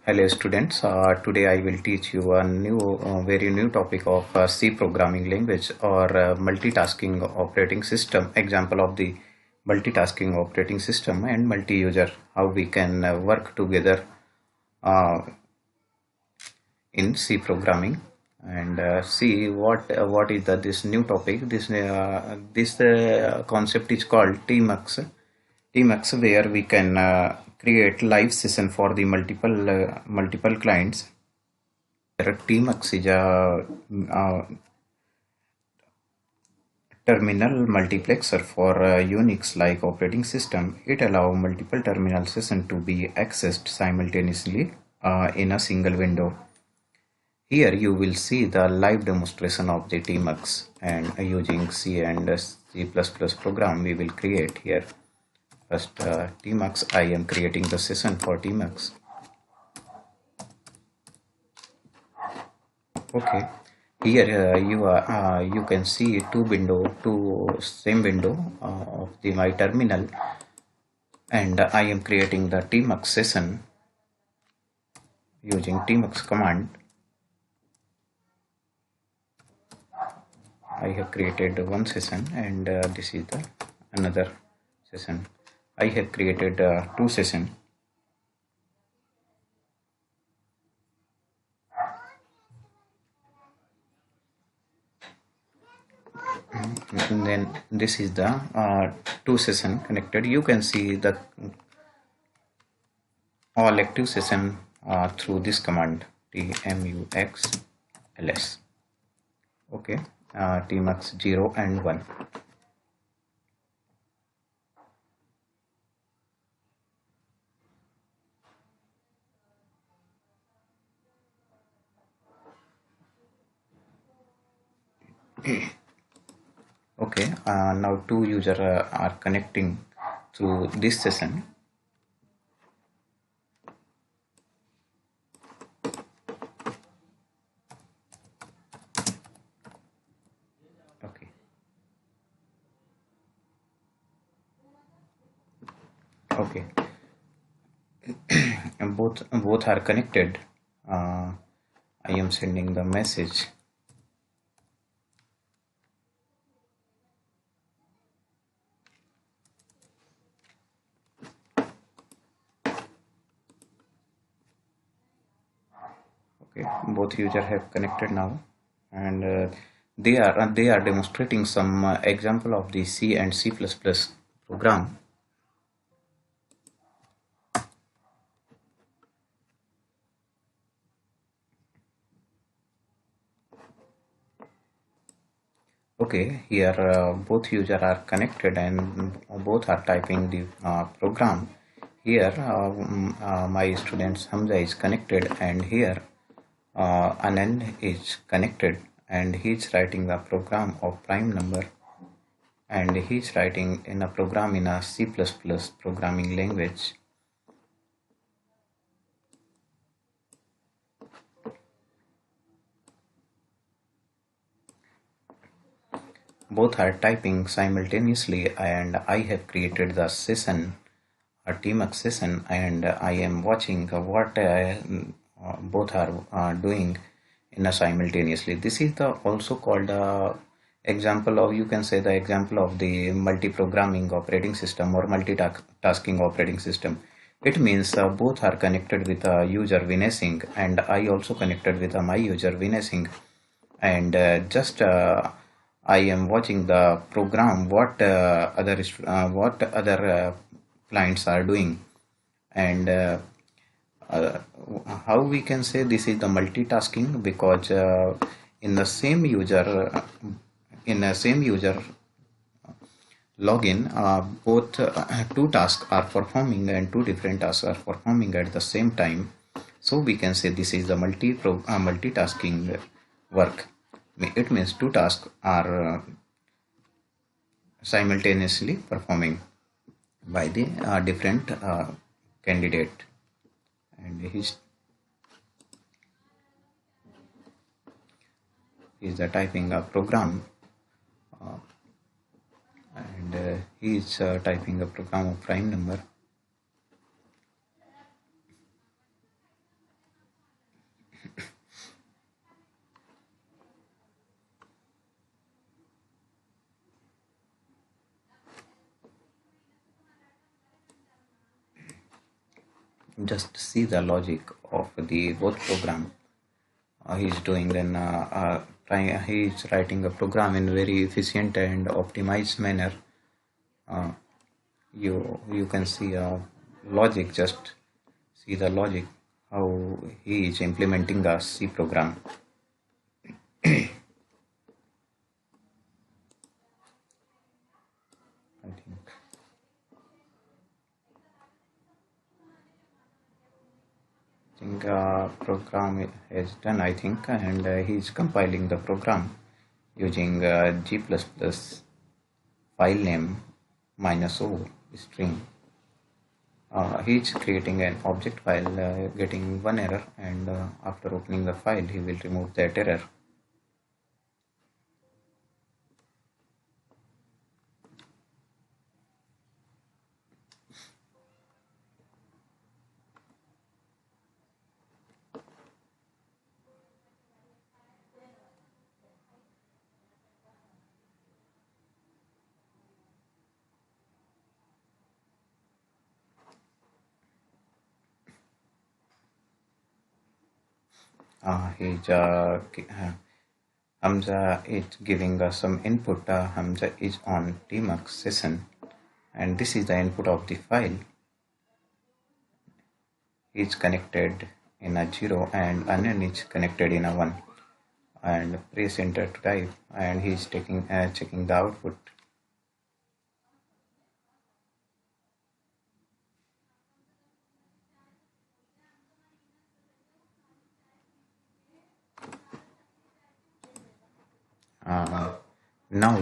Hello students, today I will teach you a very new topic of C programming language or multitasking operating system, example of the multitasking operating system and multi-user, how we can work together uh, in C programming and see what is this new topic. This concept is called TMUX. TMUX, where we can create live session for the multiple clients. TMUX is a terminal multiplexer for Unix-like operating system. It allows multiple terminal sessions to be accessed simultaneously in a single window. Here you will see the live demonstration of the TMUX, and using C and C++ program we will create here. First TMUX, I am creating the session for TMUX. Okay, here you can see two same window of my terminal, and I am creating the TMUX session using TMUX command. I have created one session, and this is the another session. I have created two sessions. And then this is the two session connected. You can see the all active session through this command TMUX ls. Okay, TMUX 0 and 1. Okay, now two users are connecting to this session. Okay. Okay. And both are connected. I am sending the message. Okay, both users have connected now, and they are demonstrating some example of the C and C++ program. Okay, here both users are connected and both are typing the program. Here my student Hamza is connected, and here Anand is connected, and he is writing the program of prime number, and he is writing in a program in a C++ programming language. Both are typing simultaneously, and I have created the session, a TMUX session, and I am watching what both are doing in a simultaneously. This is the also called example of, you can say, the example of the multi-programming operating system or multitasking operating system. It means both are connected with a user Vinay Singh, and I also connected with my user Vinay Singh, and just I am watching the program what other clients are doing, and uh, how we can say this is the multitasking, because in the same user login, both two tasks are performing and two different tasks are performing at the same time. So we can say this is the multitasking work. It means two tasks are simultaneously performing by the different candidate, and he's typing a program, uh, and he is typing a program of prime number. Just see the logic of the both program he's doing. Then he's writing a program in very efficient and optimized manner. uh, you can see logic. Just see the logic how he is implementing the C program. I think program is done, I think, and he's compiling the program using G++ file name -o string. He's creating an object file, getting one error, and after opening the file, he will remove that error. He's Hamza is giving us some input. Hamza is on TMUX session, and this is the input of the file. Is connected in a 0 and Anand is connected in a 1, and press enter to type, and he is taking checking the output. Now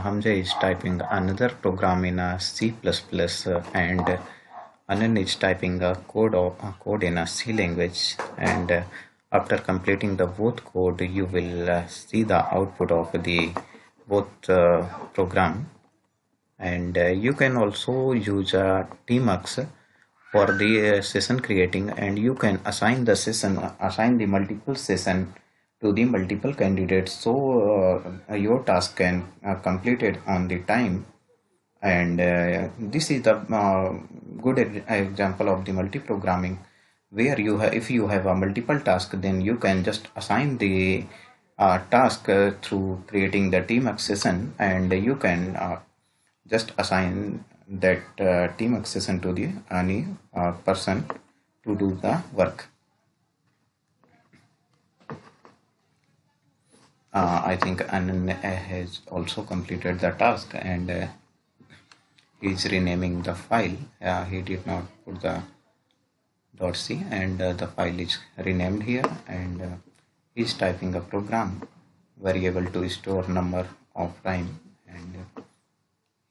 Hamza is typing another program in a C++, and Anand is typing a code in a C language, and after completing the both code, you will see the output of the both program. And you can also use TMUX for the session creating, and you can assign the multiple session to the multiple candidates, so your task can complete it on the time. And this is the good example of the multi-programming, where if you have a multiple task, then you can just assign the task through creating the TMUX session, and you can just assign that TMUX session to the any person to do the work. I think Anand has also completed the task, and he's renaming the file. He did not put the .c, and the file is renamed here, and he's typing a program variable to store number of prime, and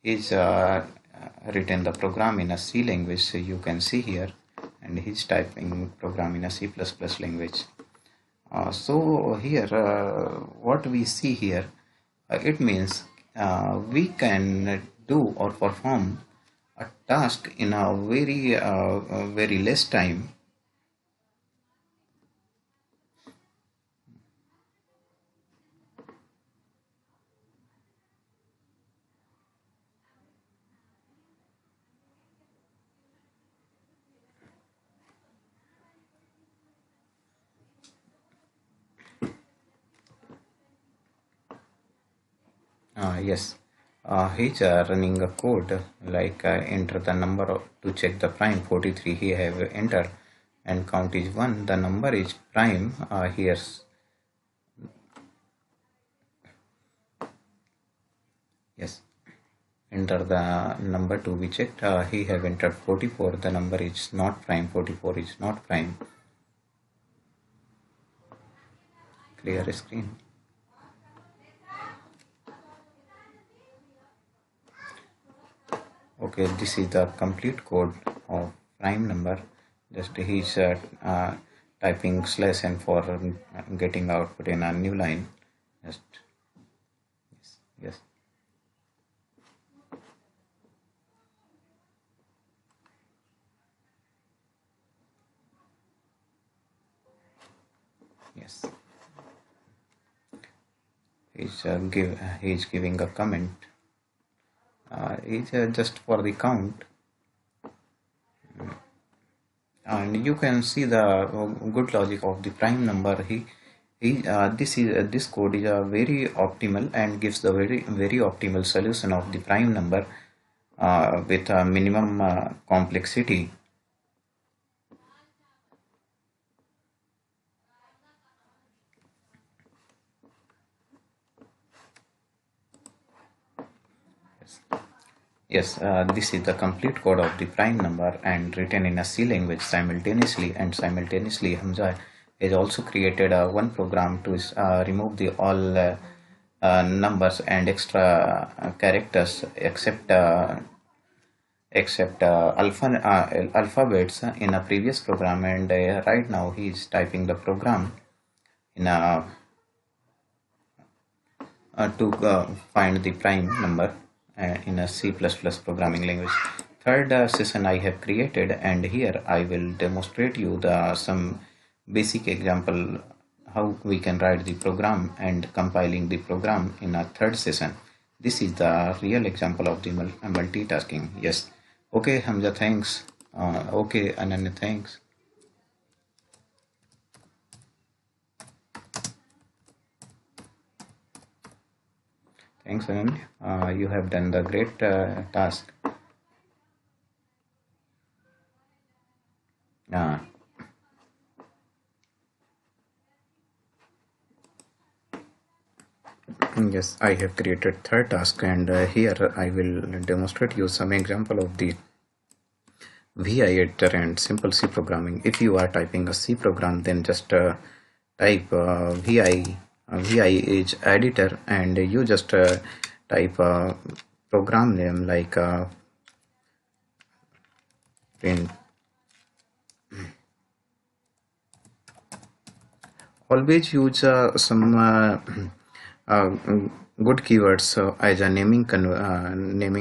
he's written the program in a C language, so you can see here, and he's typing program in a C++ language. So here what we see here, it means we can do or perform a task in a very less time. Yes, he's running a code like enter the number to check the prime 43 he have entered, and count is 1, the number is prime. Here's yes, enter the number to be checked. He have entered 44, the number is not prime, 44 is not prime. Clear screen. Okay, this is the complete code of prime number. Just he's typing /n for getting output in a new line. Just yes. he's giving a comment. It's just for the count, and you can see the good logic of the prime number. This code is very optimal and gives the very optimal solution of the prime number with a minimum complexity. Yes, this is the complete code of the prime number and written in a C language simultaneously. And simultaneously, Hamza has also created one program to remove the all numbers and extra characters except alphabets in a previous program. And right now he is typing the program in a to find the prime number in a C++ programming language. Third session I have created, and here I will demonstrate you the some basic example how we can write the program and compiling the program in a third session. This is the real example of the multitasking. Yes. Okay, Hamza, thanks. Okay, Ananya, thanks. Thanks, Anand. You have done the great task. Uh, yes, I have created third task, and here I will demonstrate you some example of the VI editor and simple C programming. If you are typing a C program, then just type VI is editor, and you just type a program name like print. Always use some good keywords as a naming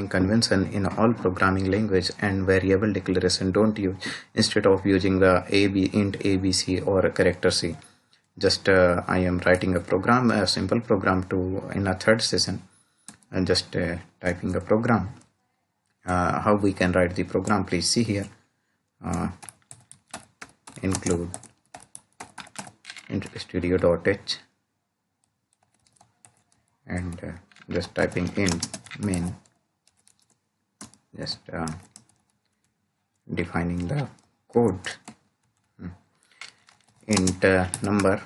convention in all programming language, and variable declaration don't use instead of using the int abc or character c. Just I am writing a program, a simple program to in a third session, and just typing a program. How we can write the program, please see here. Include studio.h and just typing in main, just defining the code. Int number.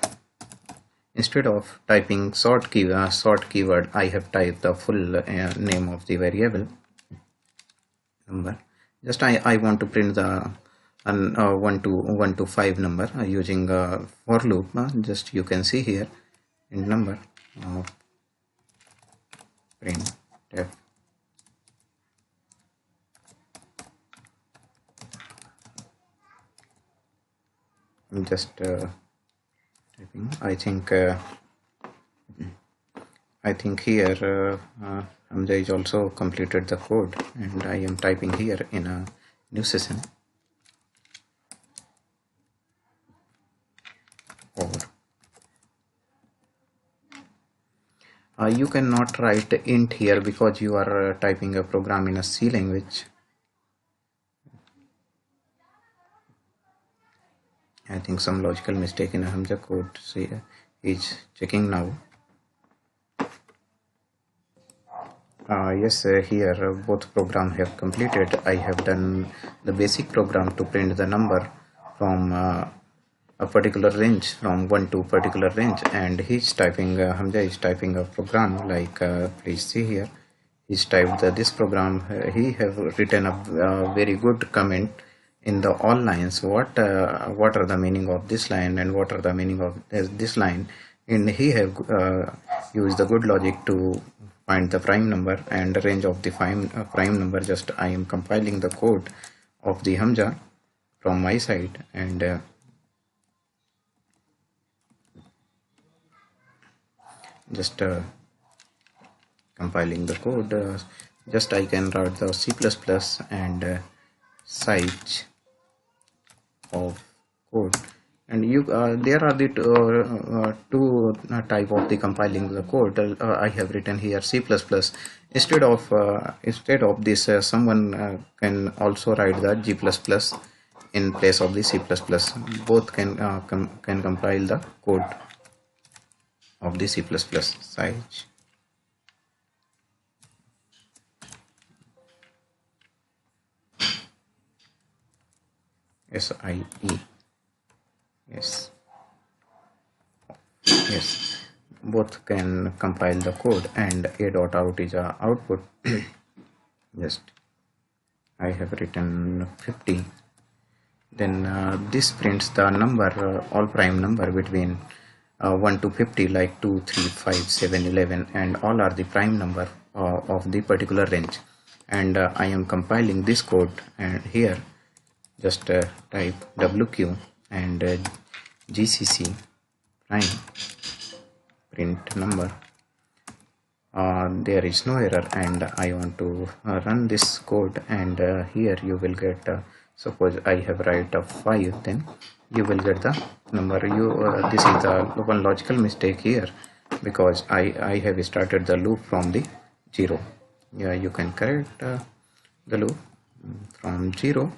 Instead of typing short keyword, I have typed the full name of the variable number. Just I want to print the 1 to 5 number using for loop. Just you can see here in number print f. Just typing. I think here Hamza is also completed the code, and I am typing here in a new session. You cannot write int here because you are typing a program in a C language. I think some logical mistake in Hamza code. See, is checking now. Yes, here both program have completed. I have done the basic program to print the number from a particular range, from 1 to particular range, and he's typing Hamza is typing a program like please see here. He's typed this program. He have written a very good comment in the all lines. What are the meaning of this line and what are the meaning of this line, and he have used the good logic to find the prime number and the range of the prime number. Just I am compiling the code of the Hamza from my side, and just compiling the code. Just I can write the C++ and size of code And you there are the two type of the compiling the code. I have written here C++. Instead of this, someone can also write the G++ in place of the C++. Both can compile the code of the C++. Size SIE. Yes, yes, both can compile the code, and a.out is a output. Just I have written 50. Then this prints the number, all prime number between 1 to 50, like 2, 3, 5, 7, 11, and all are the prime number of the particular range. And I am compiling this code, and here just type wq and gcc prime print number. There is no error, and I want to run this code, and here you will get suppose I have write a 5, then you will get the number. This is the one logical mistake here, because I have started the loop from the 0. Yeah, you can correct the loop from 0,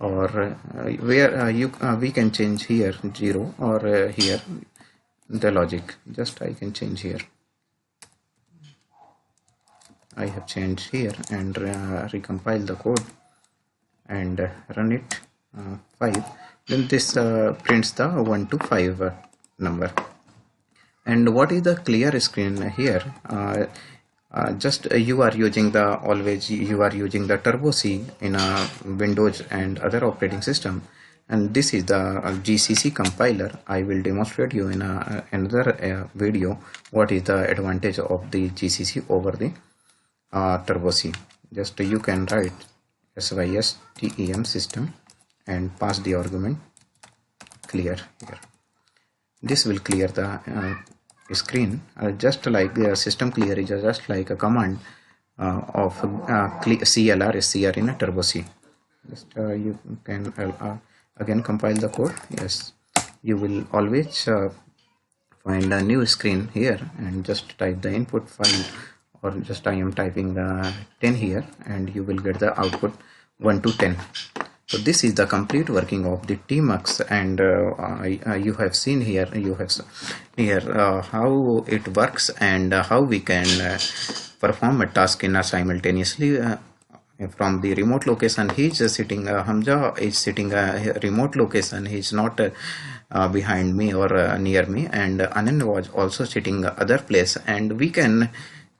or where we can change here 0, or here the logic. Just I can change here. I have changed here, and recompile the code and run it 5. Then this prints the 1 to 5 number. And what is the clear screen here? Just you are using the Turbo C in a Windows and other operating system, and this is the GCC compiler. I will demonstrate you in another video what is the advantage of the GCC over the Turbo C. Just you can write SYSTEM system and pass the argument clear here. This will clear the screen, just like the system clear is just like a command of CLR SCR in a Turbo C. Just you can again compile the code. Yes, you will always find a new screen here, and just type the input file, or just I am typing the 10 here, and you will get the output 1 to 10. So this is the complete working of the TMUX, and you have seen here, how it works, and how we can perform a task in a simultaneously from the remote location. He is sitting, Hamza is sitting a remote location. He is not behind me or near me, and Anand was also sitting other place, and we can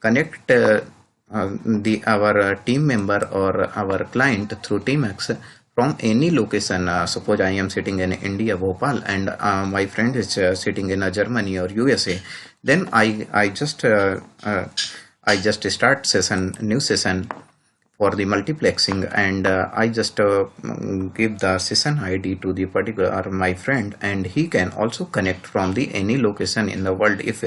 connect our team member or our client through TMUX from any location. Suppose I am sitting in India, Bhopal, and my friend is sitting in Germany or USA. Then I just start new session for the multiplexing, and I just give the session ID to the particular my friend, and he can also connect from the any location in the world if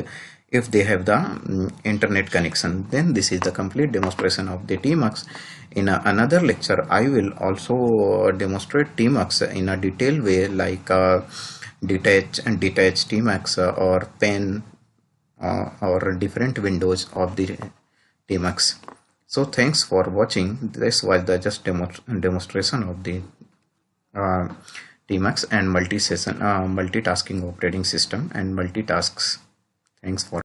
they have the internet connection. Then this is the complete demonstration of the TMUX. In another lecture, I will also demonstrate TMUX in a detailed way, like detach TMUX or pen or different windows of the TMUX. So thanks for watching. This was the just demonstration of the TMUX and multitasking operating system and multitasks. Thanks for